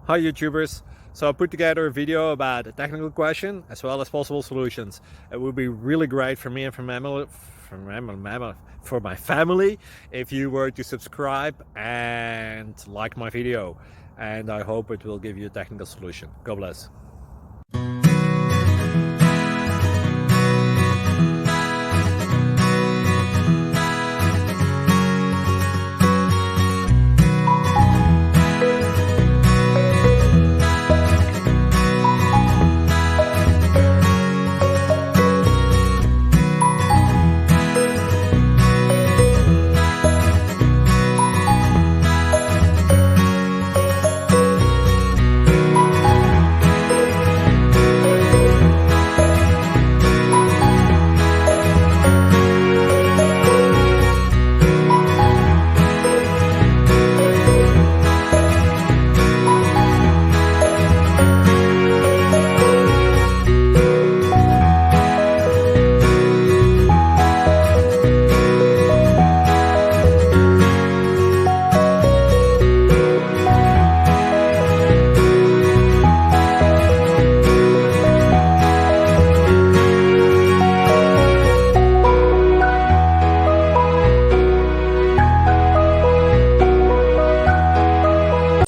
Hi YouTubers! So I put together a video about a technical question as well as possible solutions. It would be really great for me and for my family if you were to subscribe and like my video, and I hope it will give you a technical solution. God bless.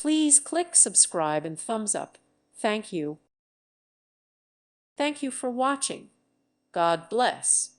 Please click subscribe and thumbs up. Thank you. Thank you for watching. God bless.